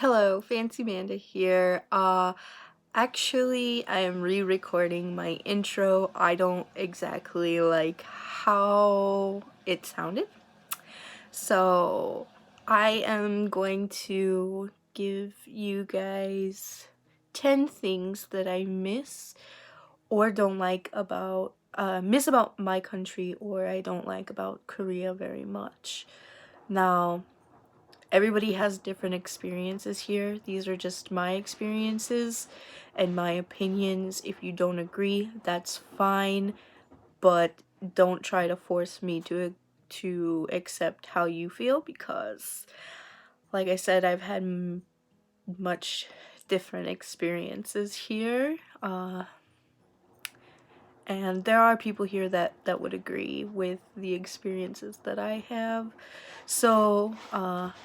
Hello, Fancy Manda here. Actually, I am re-recording my intro. I don't exactly like how it sounded. So, I am going to give you guys 10 things that I miss or don't like about my country, or I don't like about Korea very much. Now, everybody has different experiences here. These are just my experiences and my opinions. If you don't agree, that's fine, but don't try to force me to accept how you feel, because like I said, I've had much different experiences here. And there are people here that would agree with the experiences that I have. So,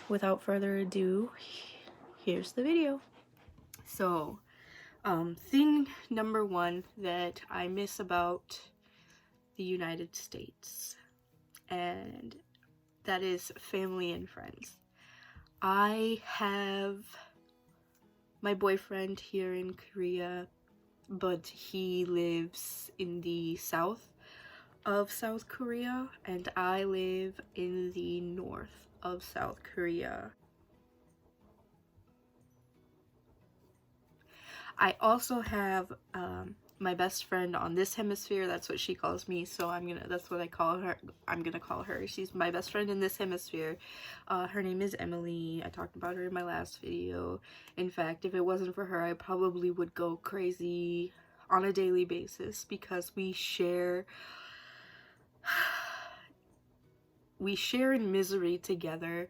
without further ado, here's the video. So, thing number one that I miss about the United States, and that is family and friends. I have my boyfriend here in Korea, but he lives in the south of South Korea, and I live in the north of South Korea. I also have my best friend on this hemisphere. That's what she calls me, so that's what I call her. I'm gonna call her. She's my best friend in this hemisphere. Her name is Emily. I talked about her in my last video. In fact, if it wasn't for her, I probably would go crazy on a daily basis, because we share in misery together.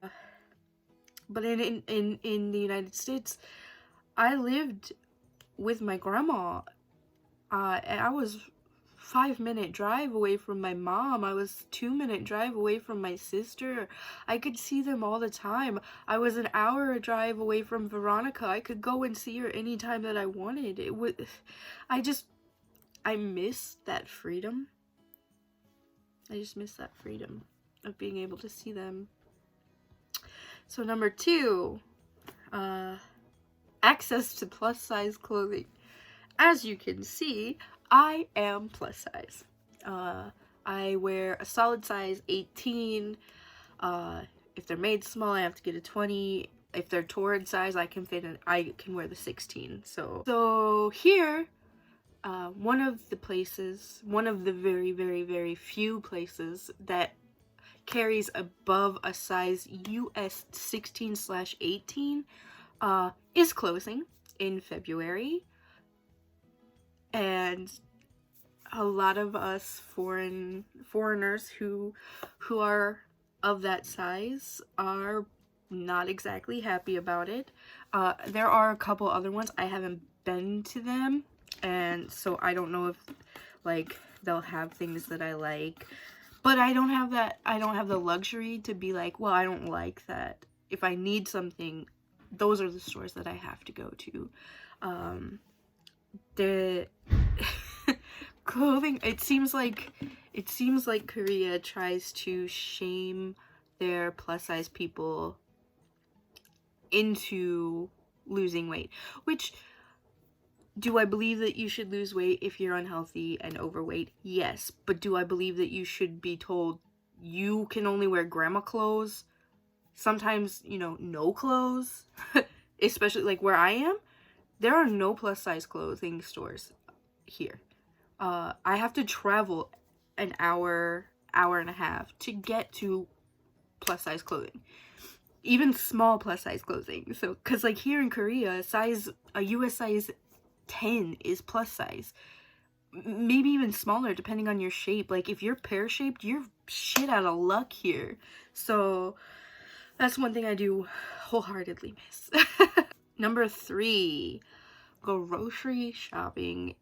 But in the United States, I lived with my grandma. And I was 5-minute drive away from my mom. I was 2-minute drive away from my sister. I could see them all the time. I was an hour drive away from Veronica. I could go and see her anytime that I wanted. I miss that freedom. I just miss that freedom of being able to see them. So number two, access to plus size clothing. As you can see, I am plus size. I wear a solid size 18. If they're made small, I have to get a 20. If they're torrid size, I can wear the 16. So here, one of the very, very, very few places that carries above a size US 16/18 is closing in February. And a lot of us foreigners who are of that size are not exactly happy about it. There are a couple other ones. I haven't been to them, and so I don't know if like they'll have things that I like. But I don't have the luxury to be like, well, I don't like that. If I need something, those are the stores that I have to go to. The clothing, it seems like Korea tries to shame their plus size people into losing weight, which, do I believe that you should lose weight if you're unhealthy and overweight? Yes. But do I believe that you should be told you can only wear grandma clothes? Sometimes, no clothes? Especially like where I am, there are no plus size clothing stores here. I have to travel an hour and a half to get to plus size clothing. Even small plus size clothing. So, cause like here in Korea, a US size 10 is plus size. Maybe even smaller depending on your shape. Like if you're pear-shaped, you're shit out of luck here. So that's one thing I do wholeheartedly miss. Number 3, grocery shopping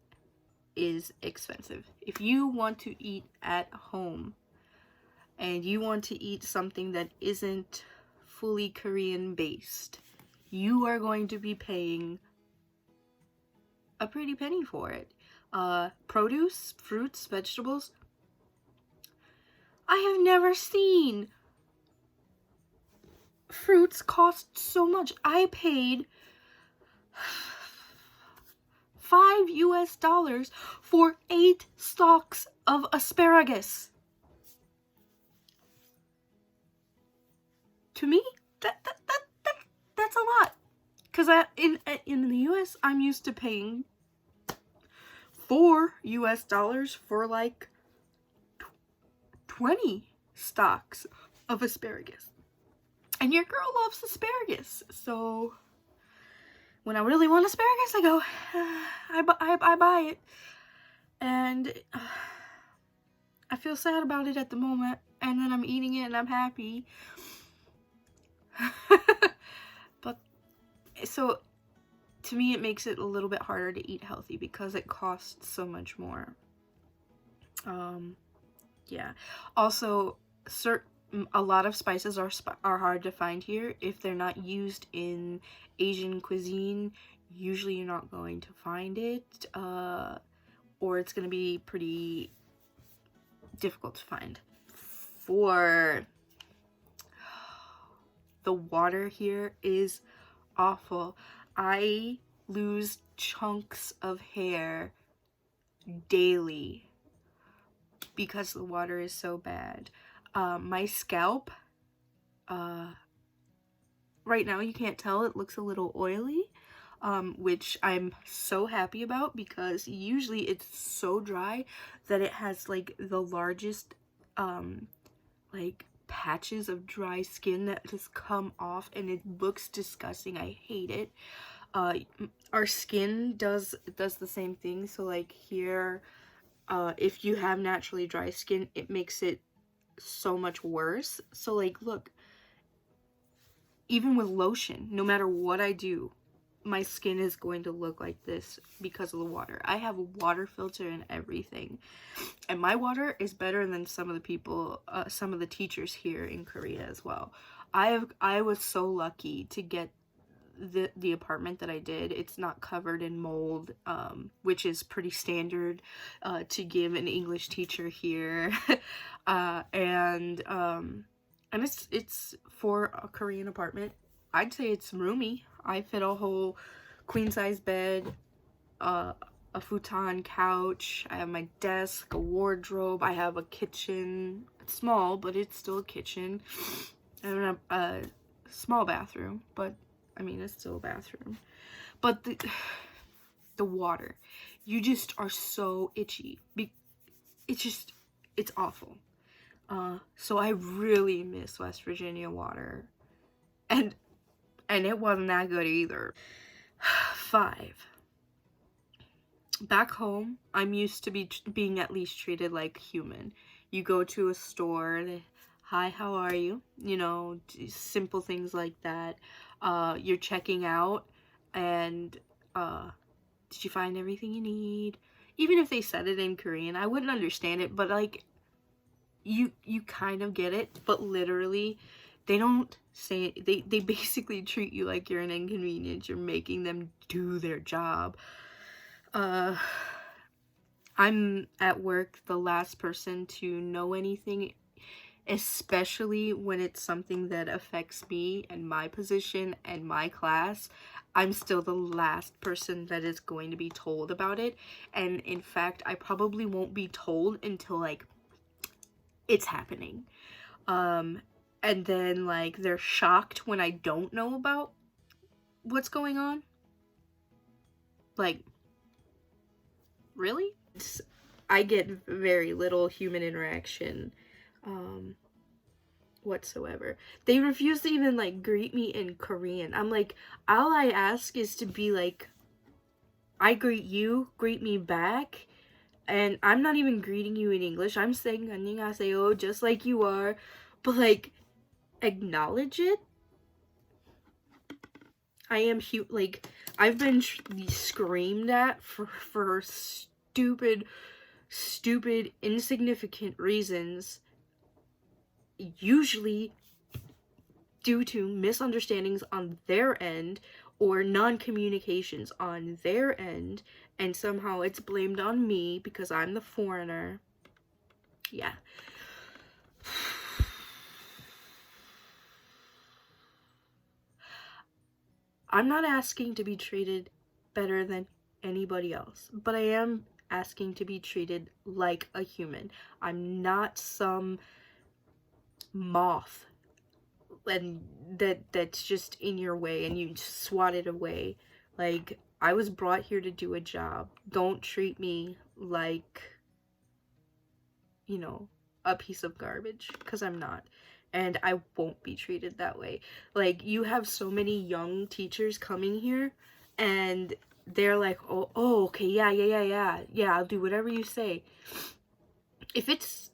is expensive. If you want to eat at home and you want to eat something that isn't fully Korean based, you are going to be paying a pretty penny for it. Produce, fruits, vegetables. I have never seen fruits cost so much. I paid $5 for 8 stalks of asparagus. To me, that's a lot. Because in the US, I'm used to paying $4 for like 20 stalks of asparagus. And your girl loves asparagus. So when I really want asparagus, I go, I buy it. And I feel sad about it at the moment. And then I'm eating it and I'm happy. But so to me, it makes it a little bit harder to eat healthy because it costs so much more. Yeah. Also, a lot of spices are hard to find here. If they're not used in Asian cuisine, usually you're not going to find it, or it's going to be pretty difficult to find. For the water here is awful. I lose chunks of hair daily because the water is so bad. My scalp, right now you can't tell, it looks a little oily, which I'm so happy about because usually it's so dry that it has like the largest like patches of dry skin that just come off, and it looks disgusting. I hate it. Our skin does the same thing. So like here, if you have naturally dry skin, it makes it so much worse. So like, look, even with lotion, no matter what I do, my skin is going to look like this because of the water. I have a water filter and everything, and my water is better than some of the people, some of the teachers here in Korea as well. I was so lucky to get the apartment that I did. It's not covered in mold, which is pretty standard to give an English teacher here. And it's for a Korean apartment. I'd say it's roomy. I fit a whole queen size bed, a futon couch. I have my desk, a wardrobe. I have a kitchen. It's small, but it's still a kitchen. I have a small bathroom, but I mean, it's still a bathroom. But the water, you just are so itchy. It's awful. So I really miss West Virginia water. And it wasn't that good either. 5. Back home, I'm used to being at least treated like human. You go to a store, hi, how are you? You know, simple things like that. You're checking out, and did you find everything you need? Even if they said it in Korean, I wouldn't understand it, but like, you kind of get it. But literally, they don't say it. They basically treat you like you're an inconvenience. You're making them do their job. I'm at work the last person to know anything, especially when it's something that affects me and my position and my class. I'm still the last person that is going to be told about it. And in fact, I probably won't be told until like it's happening. And then like they're shocked when I don't know about what's going on. Like, really? I get very little human interaction whatsoever. They refuse to even like greet me in Korean. I'm like, all I ask is to be like, I greet you, greet me back. And I'm not even greeting you in English. I'm saying 안녕하세요 just like you are, but like, acknowledge it. I am like, I've been screamed at for stupid, insignificant reasons, usually due to misunderstandings on their end or non-communications on their end, and somehow it's blamed on me because I'm the foreigner. Yeah. I'm not asking to be treated better than anybody else, but I am asking to be treated like a human. I'm not some moth and that's just in your way and you swat it away. Like, I was brought here to do a job. Don't treat me like, you know, a piece of garbage, because I'm not. And I won't be treated that way. Like, you have so many young teachers coming here, and they're like, oh, okay, yeah, I'll do whatever you say. If it's,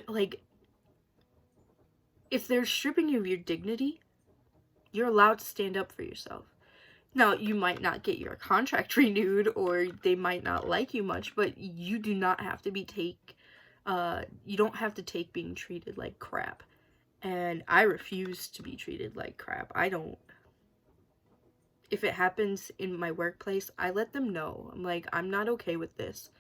like, if they're stripping you of your dignity, you're allowed to stand up for yourself. Now, you might not get your contract renewed, or they might not like you much, but you do not have to be you don't have to take being treated like crap. And I refuse to be treated like crap. I don't. If it happens in my workplace, I let them know. I'm like, I'm not okay with this.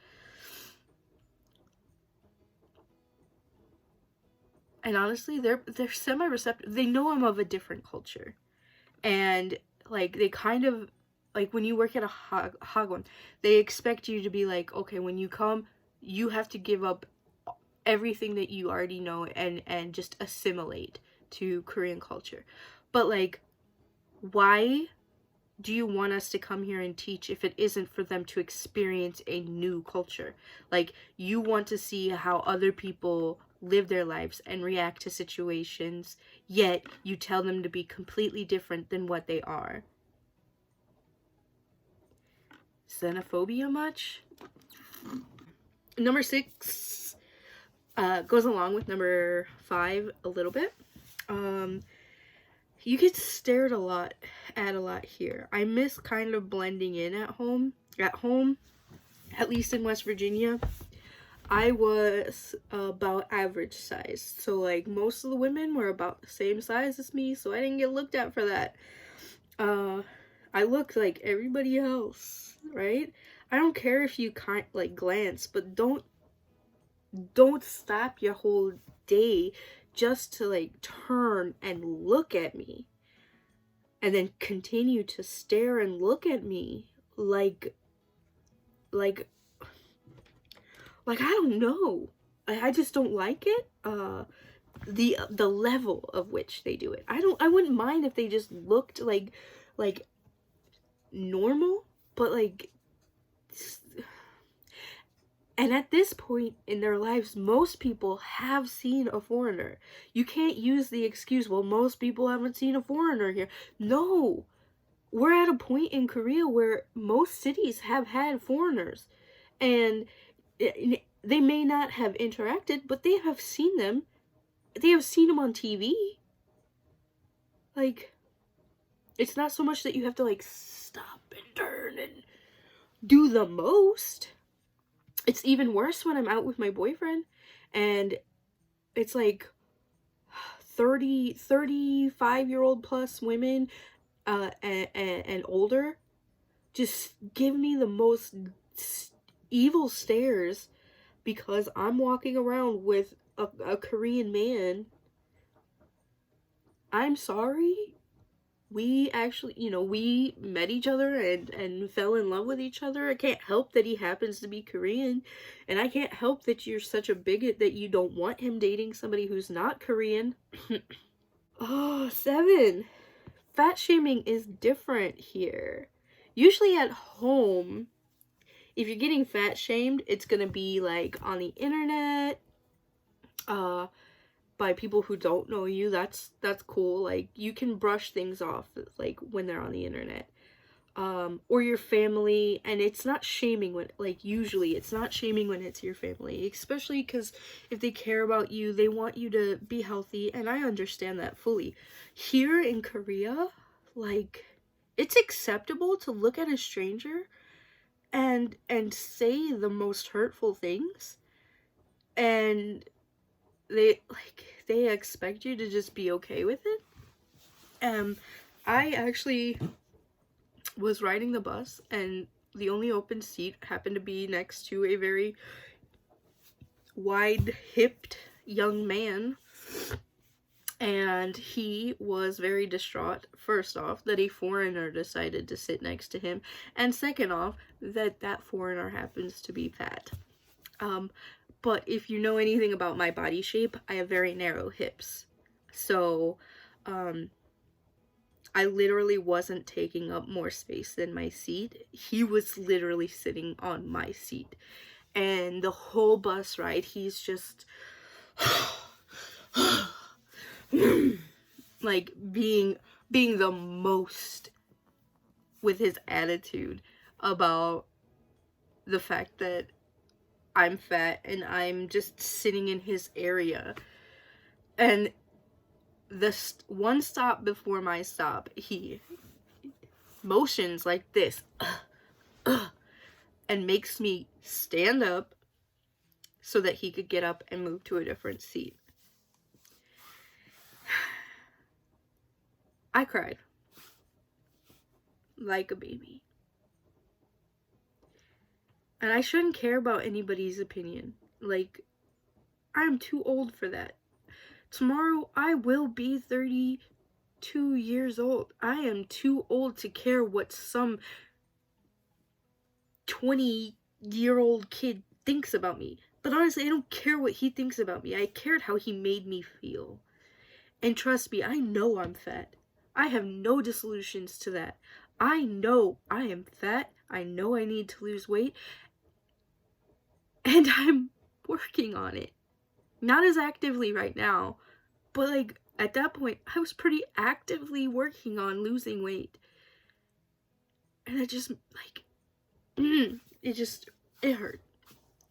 And honestly, they're semi-receptive. They know I'm of a different culture. And, like, they kind of, like, when you work at a hagwon, they expect you to be like, okay, when you come, you have to give up everything that you already know and just assimilate to Korean culture. But, like, why do you want us to come here and teach if it isn't for them to experience a new culture? Like, you want to see how other people live their lives and react to situations, yet you tell them to be completely different than what they are. Xenophobia much? Number 6 goes along with number 5 a little bit. You get stared at a lot here. I miss kind of blending in at home, at least in West Virginia. I was about average size. So, like, most of the women were about the same size as me, so I didn't get looked at for that. I looked like everybody else, right? I don't care if you glance, but don't stop your whole day just to, like, turn and look at me. And then continue to stare and look at me like I don't know. I just don't like it. The level of which they do it. I wouldn't mind if they just looked like normal, but like, and at this point in their lives, most people have seen a foreigner. You can't use the excuse, well, most people haven't seen a foreigner here. No. We're at a point in Korea where most cities have had foreigners. And they may not have interacted, but they have seen them. They have seen them on TV. Like, it's not so much that you have to, like, stop and turn and do the most. It's even worse when I'm out with my boyfriend and it's like 35-year-old plus women and older just give me the most evil stares because I'm walking around with a Korean man. I'm sorry. We actually, we met each other and fell in love with each other. I can't help that he happens to be Korean. And I can't help that you're such a bigot that you don't want him dating somebody who's not Korean. Oh, 7. Fat shaming is different here. Usually at home, if you're getting fat shamed, it's gonna be like on the internet, by people who don't know you. That's cool. Like, you can brush things off, like, when they're on the internet, or your family. And it's not shaming when, like, usually it's not shaming when it's your family, especially because if they care about you, they want you to be healthy, and I understand that fully. Here in Korea, like, it's acceptable to look at a stranger and say the most hurtful things, and they expect you to just be okay with it. I actually was riding the bus, and the only open seat happened to be next to a very wide-hipped young man, And he was very distraught, first off, that a foreigner decided to sit next to him, and second off, that that foreigner happens to be fat. But if you know anything about my body shape, I have very narrow hips. So, I literally wasn't taking up more space than my seat. He was literally sitting on my seat. And the whole bus ride, he's just like being the most with his attitude about the fact that I'm fat and I'm just sitting in his area. And the one stop before my stop, he motions like this and makes me stand up so that he could get up and move to a different seat. I cried like a baby. And I shouldn't care about anybody's opinion. Like, I'm too old for that. Tomorrow I will be 32 years old. I am too old to care what some 20-year-old kid thinks about me. But honestly, I don't care what he thinks about me. I cared how he made me feel. And trust me, I know I'm fat. I have no disillusions to that. I know I am fat. I know I need to lose weight. And I'm working on it. Not as actively right now, but like at that point, I was pretty actively working on losing weight. And it just like, it hurt.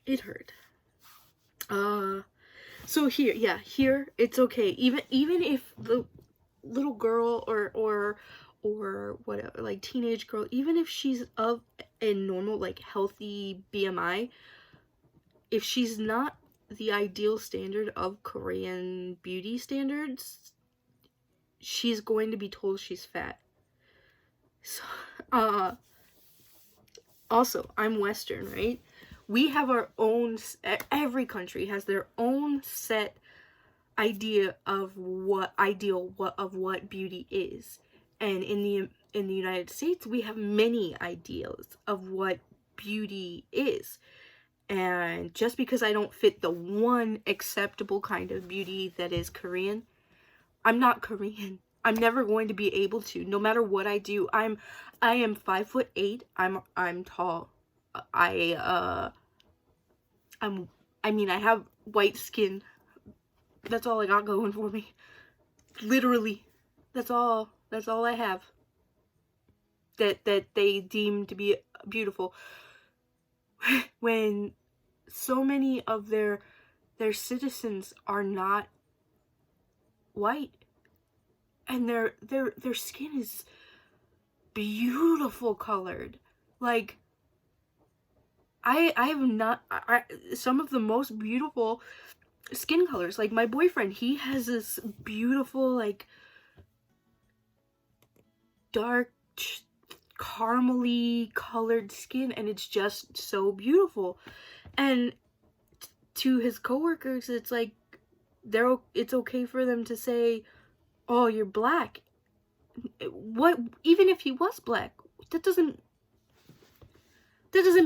It hurt. So here, it's okay. Even if the little girl or whatever, like teenage girl, even if she's of a normal, like healthy BMI, if she's not the ideal standard of Korean beauty standards, she's going to be told she's fat. So, also, I'm Western, right? We have our own, every country has their own set idea of what beauty is. And in the United States, we have many ideals of what beauty is. And just because I don't fit the one acceptable kind of beauty that is Korean, I'm not Korean. I'm never going to be able to, no matter what I do. I am 5'8". I'm tall. I have white skin. That's all I got going for me. Literally. That's all I have. That they deem to be beautiful. When so many of their citizens are not white, and their skin is beautiful colored. Like, I have not some of the most beautiful skin colors. Like, my boyfriend, he has this beautiful, like, dark caramely colored skin, and it's just so beautiful. And to his coworkers, it's like it's okay for them to say, "Oh, you're black." What? Even if he was black, that doesn't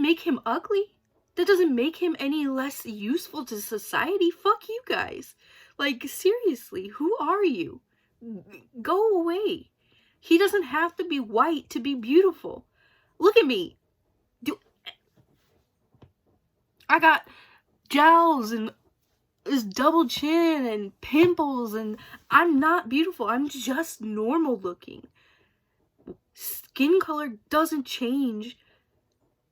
make him ugly. That doesn't make him any less useful to society. Fuck you guys. Like, seriously, who are you? Go away. He doesn't have to be white to be beautiful. Look at me. I got jowls and this double chin and pimples, and I'm not beautiful. I'm just normal looking. Skin color doesn't change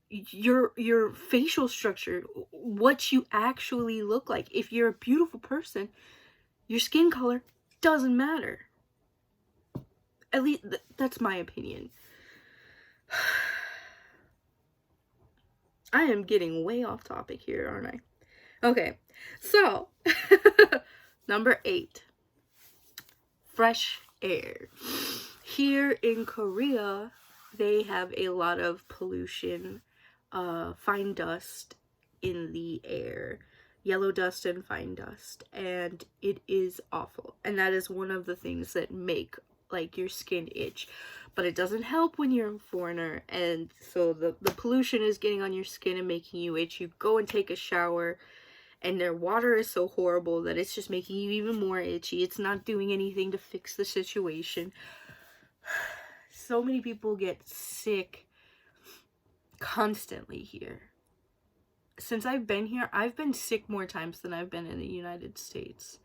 your facial structure, what you actually look like. If you're a beautiful person, your skin color doesn't matter. At least that's my opinion. I am getting way off topic here, aren't I? Okay, so number 8, fresh air. Here in Korea, they have a lot of pollution, fine dust in the air. yellow dust and fine dust, and it is awful. And that is one of the things that make like your skin itch. But it doesn't help when you're a foreigner, and so the pollution is getting on your skin and making you itch. You go and take a shower, and their water is so horrible that it's just making you even more itchy. It's not doing anything to fix the situation. So many people get sick constantly here. Since I've been here, I've been sick more times than I've been in the United States.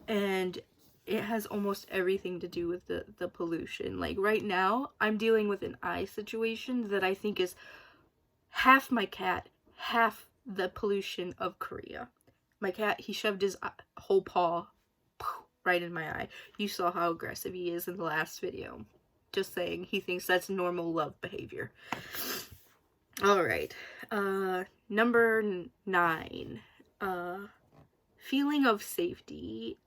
And it has almost everything to do with the pollution. Like right now, I'm dealing with an eye situation that I think is half my cat, half the pollution of Korea. My cat, he shoved his whole paw right in my eye. You saw how aggressive he is in the last video. Just saying, he thinks that's normal love behavior. Alright, number 9. Feeling of safety,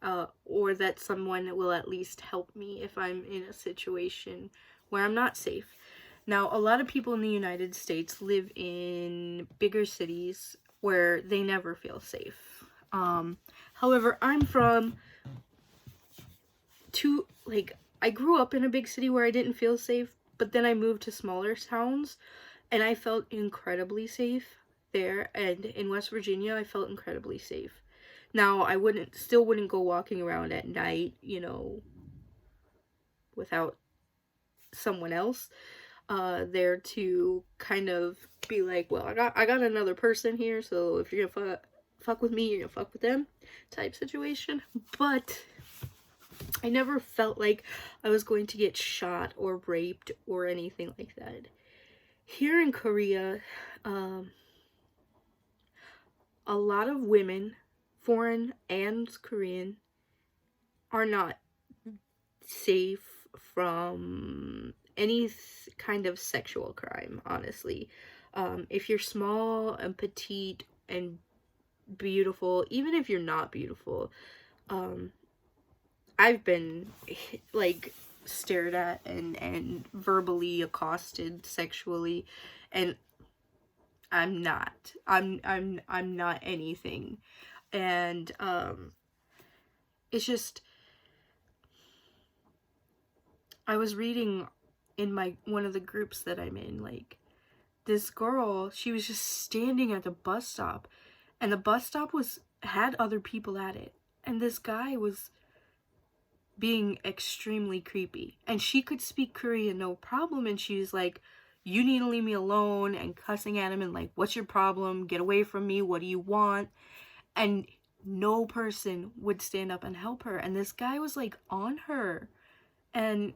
or that someone will at least help me if I'm in a situation where I'm not safe. Now, a lot of people in the United States live in bigger cities where they never feel safe. However, I'm from I grew up in a big city where I didn't feel safe, but then I moved to smaller towns, and I felt incredibly safe there, and in West Virginia, I felt incredibly safe. Now, I still wouldn't go walking around at night, you know, without someone else there to kind of be like, well, I got another person here, so if you're gonna fuck with me, you're gonna fuck with them type situation. But I never felt like I was going to get shot or raped or anything like that. Here in Korea, a lot of women, foreign and Korean, are not safe from any kind of sexual crime, honestly. If you're small and petite and beautiful, even if you're not beautiful, I've been like stared at and verbally accosted sexually, and I'm not anything. And it's just, I was reading in one of the groups that I'm in, like, this girl, she was just standing at the bus stop, and the bus stop had other people at it, and this guy was being extremely creepy, and she could speak Korean no problem, and she was like, you need to leave me alone, and cussing at him and like, what's your problem, get away from me, what do you want? And no person would stand up and help her, and this guy was like on her. And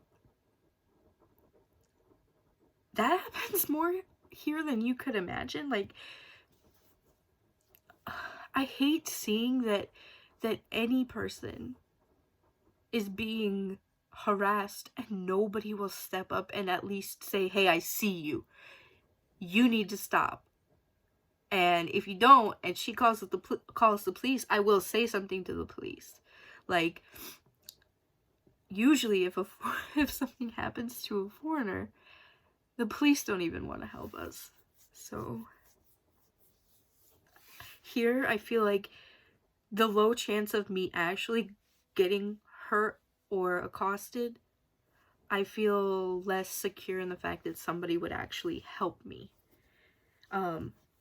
that happens more here than you could imagine. Like, I hate seeing that any person is being harassed and nobody will step up and at least say, hey, I see you. You need to stop. And if you don't, and she calls the police, I will say something to the police. Like, usually if something happens to a foreigner, the police don't even want to help us. So here, I feel like the low chance of me actually getting hurt or accosted, I feel less secure in the fact that somebody would actually help me.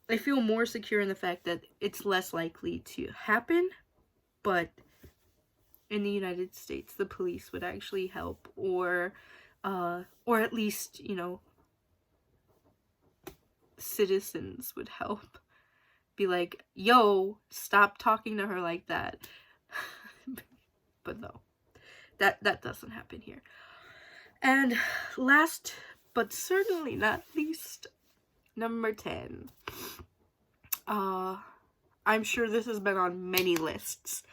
I feel more secure in the fact that it's less likely to happen, but in the United States, the police would actually help, or at least, you know, citizens would help. Be like, yo, stop talking to her like that. But no, that doesn't happen here. And last but certainly not least, number 10. I'm sure this has been on many lists.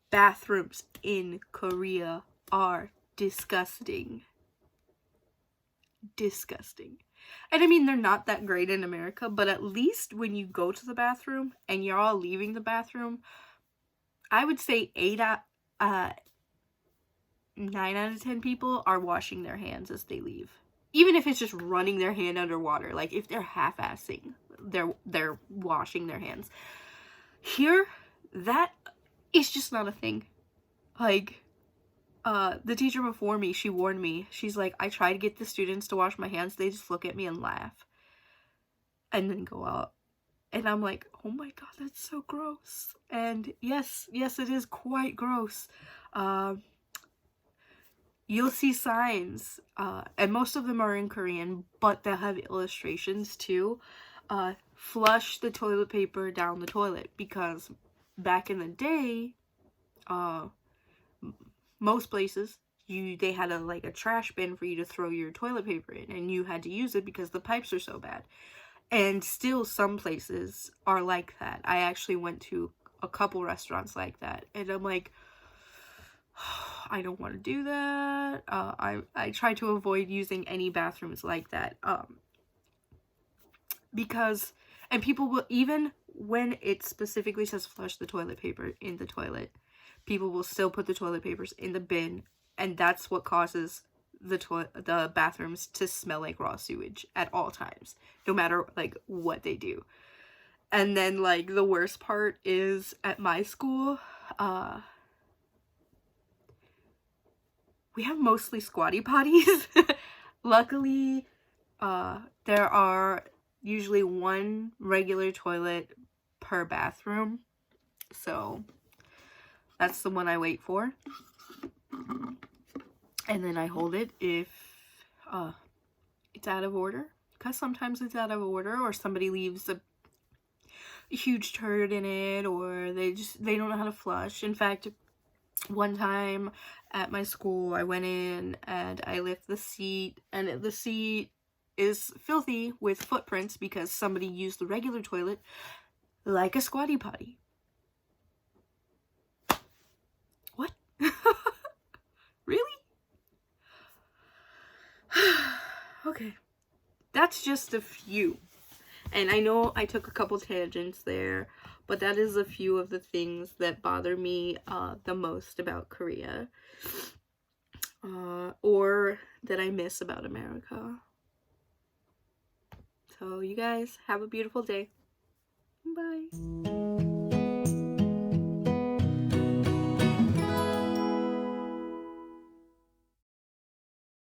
Bathrooms in Korea are disgusting. Disgusting. And I mean, they're not that great in America, but at least when you go to the bathroom and you're all leaving the bathroom, I would say 9 out of 10 people are washing their hands as they leave. Even if it's just running their hand underwater, like if they're half-assing, they're washing their hands. Here, that is just not a thing. Like, the teacher before me, she warned me. She's like, I try to get the students to wash my hands. They just look at me and laugh. And then go out. And I'm like, oh my god, that's so gross. And yes, it is quite gross. You'll see signs, and most of them are in Korean, but they'll have illustrations too. Flush the toilet paper down the toilet, because back in the day, most places, they had a trash bin for you to throw your toilet paper in, and you had to use it because the pipes are so bad. And still some places are like that. I actually went to a couple restaurants like that, and I'm like, I don't want to do that. I try to avoid using any bathrooms like that, because, and people will, even when it specifically says flush the toilet paper in the toilet, people will still put the toilet papers in the bin, and that's what causes the bathrooms to smell like raw sewage at all times, no matter like what they do. And then like the worst part is at my school, we have mostly squatty potties. Luckily, there are usually one regular toilet per bathroom, so that's the one I wait for. And then I hold it if it's out of order, because sometimes it's out of order, or somebody leaves a huge turd in it, or they don't know how to flush. In fact, one time at my school, I went in and I lift the seat, and the seat is filthy with footprints because somebody used the regular toilet like a squatty potty. What? Really? Okay. That's just a few. And I know I took a couple tangents there, but that is a few of the things that bother me the most about Korea. Or that I miss about America. So you guys have a beautiful day. Bye.